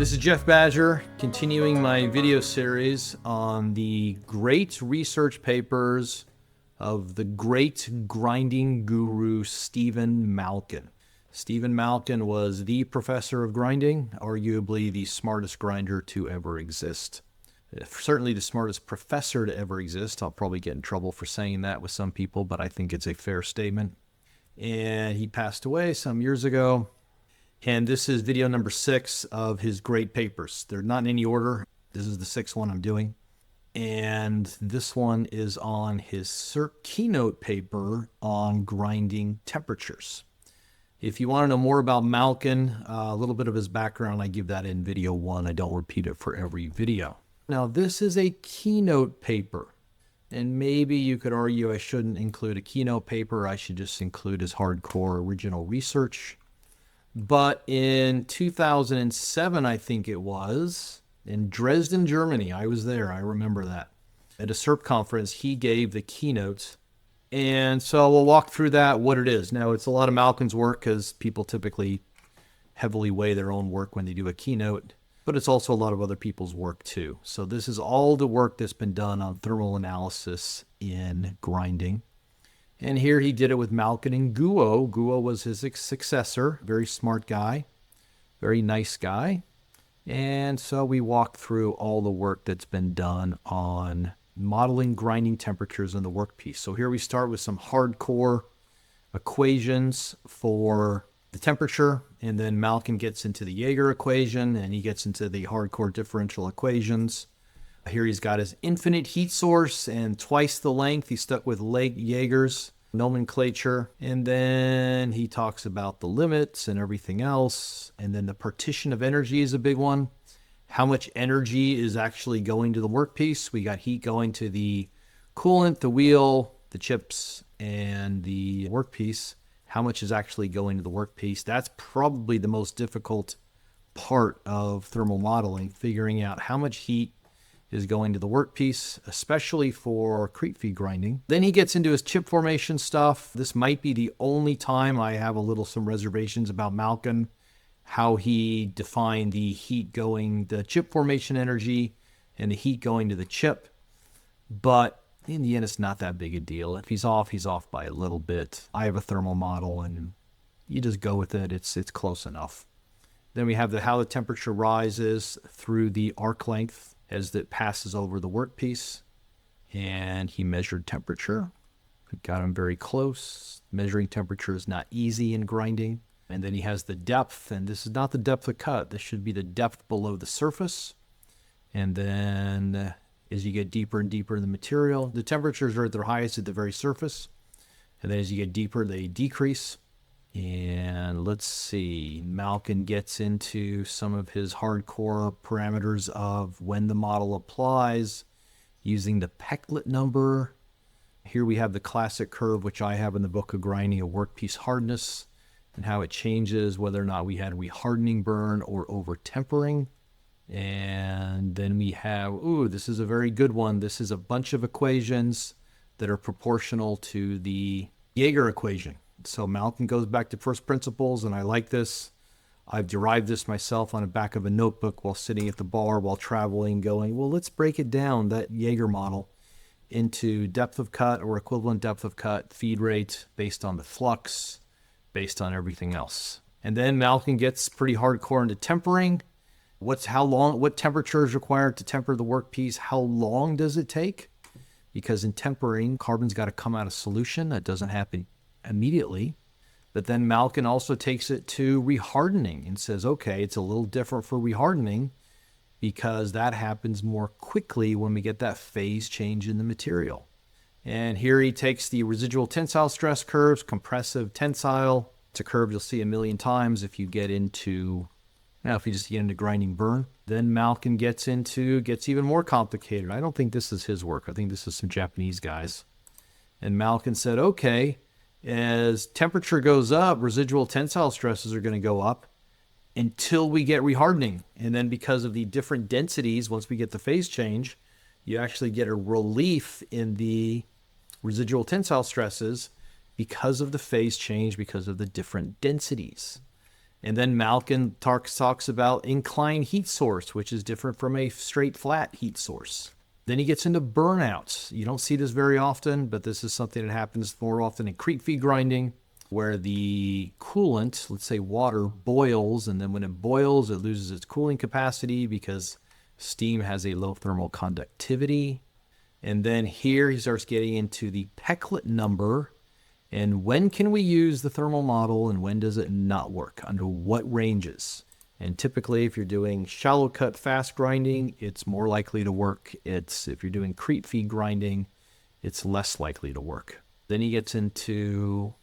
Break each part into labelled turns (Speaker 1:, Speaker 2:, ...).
Speaker 1: This is Jeff Badger, continuing my video series on the great research papers of the great grinding guru, Stephen Malkin. Stephen Malkin was the professor of grinding, arguably the smartest grinder to ever exist. Certainly the smartest professor to ever exist. I'll probably get in trouble for saying that with some people, but I think it's a fair statement. And he passed away some years ago. And this is video number 6 of his great papers. They're not in any order. This is the 6th one I'm doing. And this one is on his keynote paper on grinding temperatures. If you want to know more about Malkin, a little bit of his background, I give that in video 1. I don't repeat it for every video. Now, this is a keynote paper. And maybe you could argue I shouldn't include a keynote paper. I should just include his hardcore original research. But in 2007, I think it was, in Dresden, Germany, I was there, I remember that. At a SERP conference, he gave the keynote. And so we'll walk through that, what it is. Now, it's a lot of Malkin's work because people typically heavily weigh their own work when they do a keynote. But it's also a lot of other people's work too. So this is all the work that's been done on thermal analysis in grinding. And here he did it with Malkin and Guo. Guo was his successor, very smart guy, very nice guy. And so we walked through all the work that's been done on modeling grinding temperatures in the workpiece. So here we start with some hardcore equations for the temperature, and then Malkin gets into the Jaeger equation, and he gets into the hardcore differential equations. Here he's got his infinite heat source and twice the length. He's stuck with Jaeger's nomenclature. And then he talks about the limits and everything else. And then the partition of energy is a big one. How much energy is actually going to the workpiece? We got heat going to the coolant, the wheel, the chips, and the workpiece. How much is actually going to the workpiece? That's probably the most difficult part of thermal modeling, figuring out how much heat is going to the workpiece, especially for creep feed grinding. Then he gets into his chip formation stuff. This might be the only time I have some reservations about Malkin, how he defined the heat going, the chip formation energy and the heat going to the chip. But in the end, it's not that big a deal. If he's off by a little bit. I have a thermal model and you just go with it. It's close enough. Then we have how the temperature rises through the arc length as it passes over the workpiece. And he measured temperature. We got him very close. Measuring temperature is not easy in grinding. And then he has the depth, and this is not the depth of cut. This should be the depth below the surface. And then as you get deeper and deeper in the material, the temperatures are at their highest at the very surface. And then as you get deeper, they decrease. And let's see, Malkin gets into some of his hardcore parameters of when the model applies using the Pecklet number. Here we have the classic curve, which I have in the book of grinding, of workpiece hardness and how it changes, whether or not we had rehardening burn or over tempering. And then we have, this is a very good one. This is a bunch of equations that are proportional to the Jaeger equation. So Malkin goes back to first principles, and I like this. I've derived this myself on the back of a notebook while sitting at the bar, while traveling, going, well, let's break it down, that Jaeger model, into depth of cut or equivalent depth of cut, feed rate based on the flux, based on everything else. And then Malkin gets pretty hardcore into tempering. What temperature is required to temper the workpiece? How long does it take? Because in tempering, carbon's got to come out of solution. That doesn't happen immediately. But then Malkin also takes it to rehardening and says, okay, it's a little different for rehardening because that happens more quickly when we get that phase change in the material. And here he takes the residual tensile stress curves, compressive tensile. It's a curve you'll see a million times if you get into, if you just get into grinding burn. Then Malkin gets even more complicated. I don't think this is his work. I think this is some Japanese guys. And Malkin said, okay, as temperature goes up, residual tensile stresses are going to go up until we get rehardening. And then because of the different densities, once we get the phase change, you actually get a relief in the residual tensile stresses because of the phase change, because of the different densities. And then Malkin talks about inclined heat source, which is different from a straight flat heat source. Then he gets into burnouts. You don't see this very often, but this is something that happens more often in creep feed grinding, where the coolant, let's say water, boils, and then when it boils, it loses its cooling capacity because steam has a low thermal conductivity. And then here he starts getting into the Pecklet number, and when can we use the thermal model and when does it not work, under what ranges. And typically if you're doing shallow cut fast grinding, it's more likely to work. If you're doing creep feed grinding, it's less likely to work. Then he gets into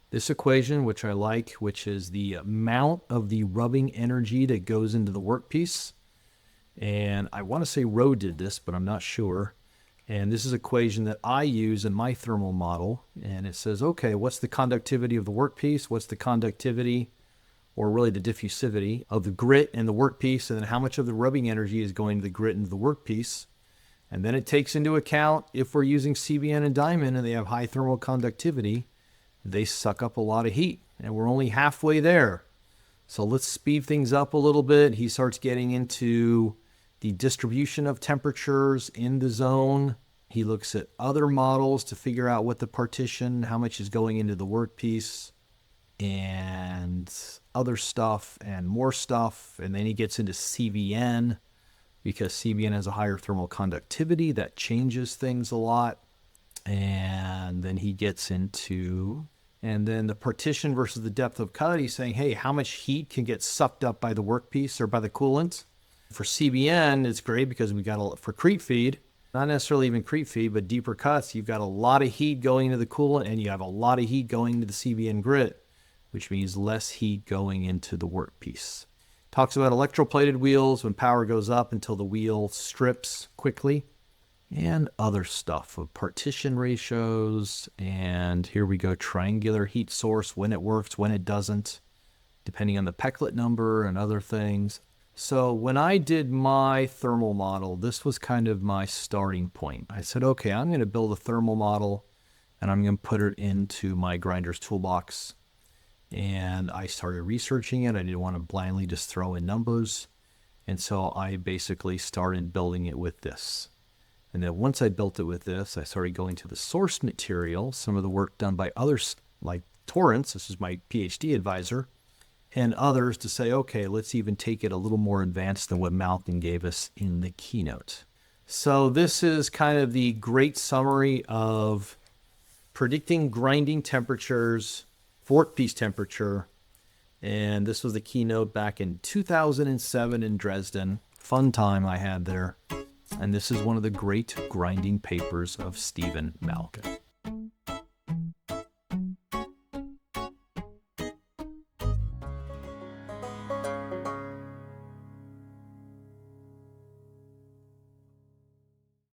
Speaker 1: this equation, which I like, which is the amount of the rubbing energy that goes into the workpiece. And I want to say Rowe did this, but I'm not sure. And this is an equation that I use in my thermal model. And it says, okay, what's the conductivity of the workpiece? What's the conductivity, or really the diffusivity, of the grit and the workpiece? And then how much of the rubbing energy is going to the grit and the workpiece? And then it takes into account if we're using CBN and diamond and they have high thermal conductivity, they suck up a lot of heat. And we're only halfway there. So let's speed things up a little bit. He starts getting into the distribution of temperatures in the zone. He looks at other models to figure out what the partition, how much is going into the workpiece, and other stuff and more stuff. And then he gets into CBN, because CBN has a higher thermal conductivity. That changes things a lot. And then he gets into, and then the partition versus the depth of cut. He's saying, hey, how much heat can get sucked up by the workpiece or by the coolant? For CBN, it's great because we got for creep feed, not necessarily even creep feed, but deeper cuts, you've got a lot of heat going into the coolant and you have a lot of heat going into the CBN grit, which means less heat going into the workpiece. Talks about electroplated wheels when power goes up until the wheel strips quickly, and other stuff of partition ratios. And here we go, triangular heat source, when it works, when it doesn't, depending on the Pecklet number and other things. So when I did my thermal model, this was kind of my starting point. I said, okay, I'm going to build a thermal model and I'm going to put it into my grinder's toolbox. And I started researching it. I didn't want to blindly just throw in numbers. And so I basically started building it with this. And then once I built it with this, I started going to the source material, some of the work done by others like Torrance, this is my Ph.D. advisor, and others, to say, okay, let's even take it a little more advanced than what Malkin gave us in the keynote. So this is kind of the great summary of predicting grinding temperatures, workpiece temperature. And this was the keynote back in 2007 in Dresden. Fun time I had there. And this is one of the great grinding papers of Stephen Malkin.